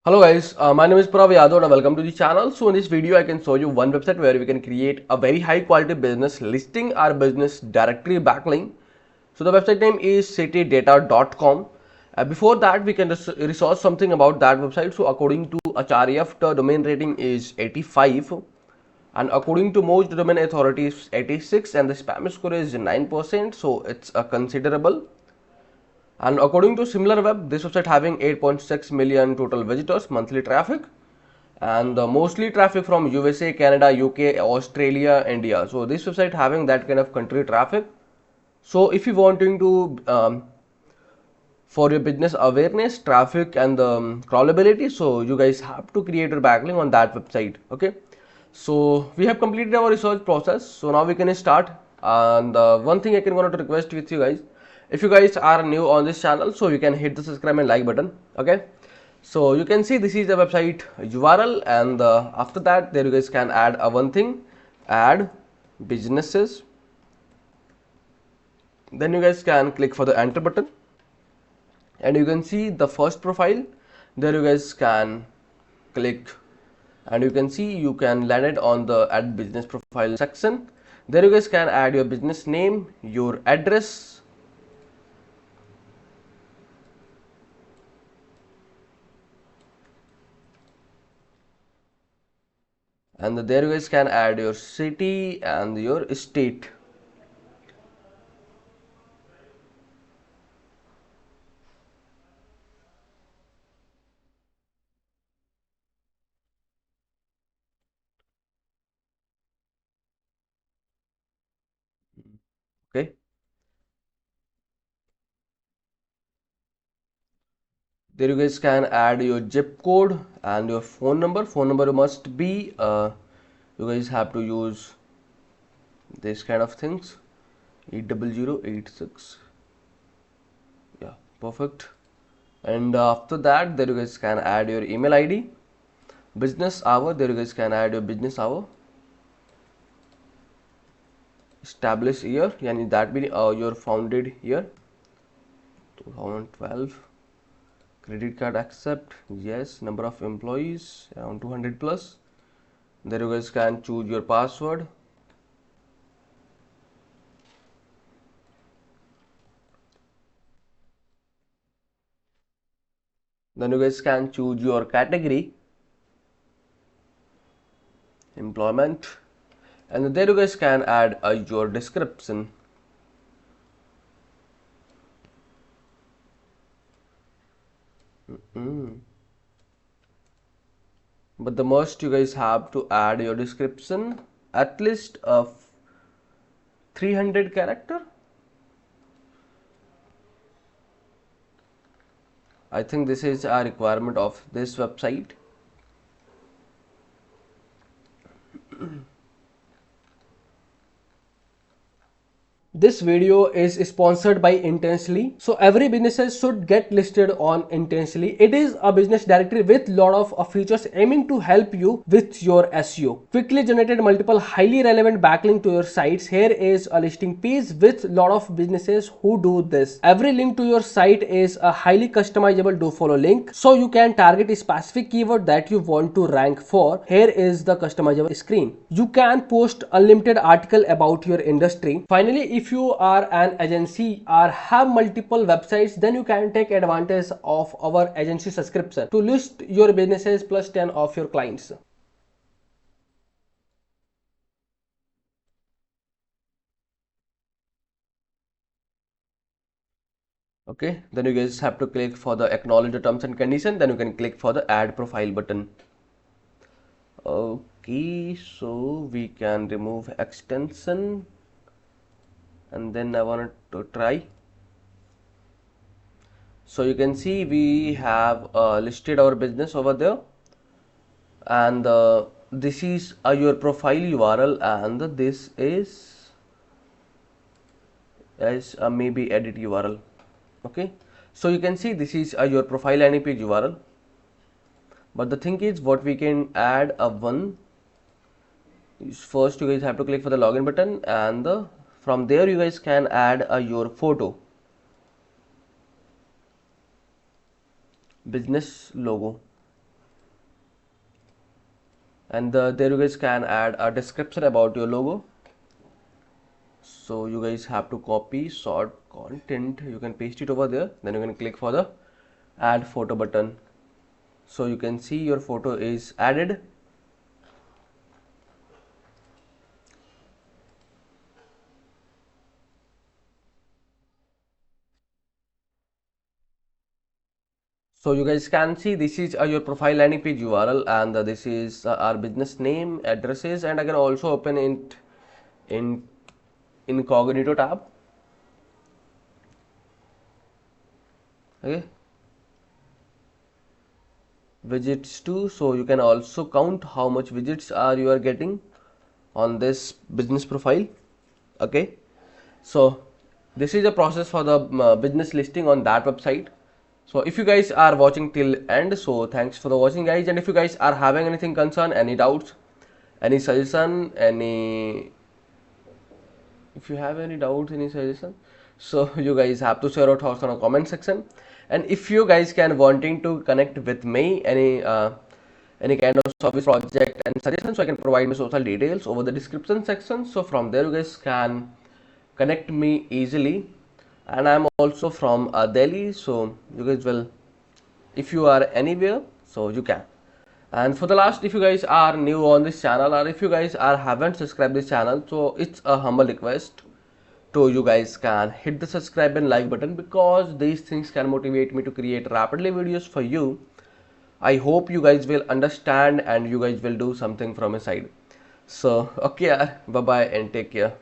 Hello guys, my name is Prav Yadav and welcome to the channel. So in this video I can show you one website where we can create a very high quality business listing our business directory backlink. So the website name is citydata.com. Before that we can research something about that website. So according to HRF the domain rating is 85 and according to most domain authorities 86 and the spam score is 9%, so it's a considerable. And according to SimilarWeb, this website having 8.6 million total visitors, monthly traffic, and mostly traffic from USA, Canada, UK, Australia, India. So this website having that kind of country traffic. So if you wanting to for your business awareness, traffic, and crawlability, so you guys have to create your backlink on that website. Okay. So we have completed our research process. So now we can start. And one thing I can want to request with you guys, if you guys are new on this channel, so you can hit the subscribe and like button. Okay. So you can see this is the website URL, and after that there you guys can add a one thing, add businesses. Then you guys can click for the enter button, and you can see the first profile. There you guys can click, and you can see you can land it on the add business profile section. There you guys can add your business name, your address, and there you guys can add your city and your state. Okay. There you guys can add your zip code and your phone number. Phone number must be you guys have to use this kind of things, 80086. Yeah, perfect. And after that there you guys can add your email ID, business hour. There you guys can add your business hour, establish year, yani that be your founded year, 2012. Credit card accept, yes. Number of employees around 200 plus. There you guys can choose your password. Then you guys can choose your category, employment, and there you guys can add your description. But the most you guys have to add your description at least of 300 character. I think this is a requirement of this website. This video is sponsored by Intensely. So every businesses should get listed on Intensely. It is a business directory with lot of features aiming to help you with your SEO. Quickly generated multiple highly relevant backlink to your sites. Here is a listing page with lot of businesses who do this. Every link to your site is a highly customizable do follow link. So you can target a specific keyword that you want to rank for. Here is the customizable screen. You can post unlimited article about your industry. Finally, if you are an agency or have multiple websites, then you can take advantage of our agency subscription to list your businesses plus 10 of your clients. Okay, then you guys have to click for the acknowledge the terms and condition. Then you can click for the add profile button. Okay, so we can remove extension, and then I wanted to try. So you can see we have listed our business over there, and this is your profile URL, and this is as maybe edit URL. Okay, so you can see this is your profile landing page URL, but the thing is what we can add a one is first you guys have to click for the login button, and from there you guys can add your photo, business logo. and there you guys can add a description about your logo. So you guys have to copy short content, you can paste it over there, then you can click for the add photo button. So you can see your photo is added. So you guys can see this is your profile landing page URL, and this is our business name, addresses, and I can also open it in incognito tab. Okay, widgets too, so you can also count how much widgets are you are getting on this business profile. Okay, so this is a process for the business listing on that website. So if you guys are watching till end, so thanks for the watching guys, and if you guys are having anything concern, any doubts, any suggestion, if you have any doubts, any suggestion, so you guys have to share your thoughts on a comment section. And if you guys can wanting to connect with me, any kind of service project and suggestion, so I can provide my social details over the description section. So from there you guys can connect me easily. And I'm also from Delhi, so you guys will, if you are anywhere, so you can. And for the last, if you guys are new on this channel, or if you guys are haven't subscribed this channel, so it's a humble request to you guys can hit the subscribe and like button, because these things can motivate me to create rapidly videos for you. I hope you guys will understand and you guys will do something from your side. So okay, bye bye and take care.